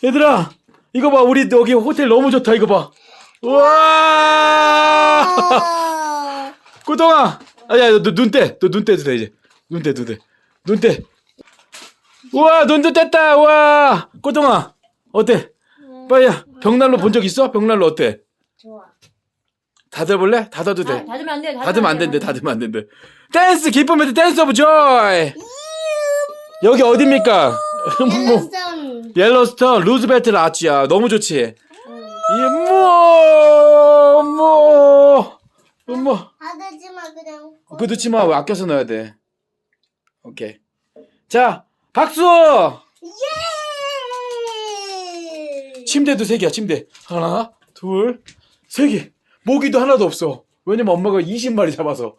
얘들아, 이거 봐. 우리 여기 호텔 너무 좋다. 이거 봐. 우와! 꼬동아! 야, 너 눈 떼. 너 눈 떼도 돼, 이제. 눈 떼, 눈 떼. 눈 떼. 우와, 눈도 뗐다. 우와! 꼬동아, 어때? 빨리, 벽난로 본 적 있어? 벽난로 어때? 좋아. 닫아볼래? 닫아도 돼. 닫으면 안 돼. 닫으면 안 된대, 닫으면 안 된대. 댄스! 기쁨의 댄스 오브 조이! 여기 어딥니까? 뭐, 옐로스톤 루즈벨트 라치야. 너무 좋지? 닫지 마 그냥. 그 넣지 마. 왜 아껴서 넣어야 돼? 오케이. 자, 박수! 예! 침대도 3개야, 침대. 하나, 둘, 3개. 모기도 하나도 없어. 왜냐면 엄마가 20마리 잡아서.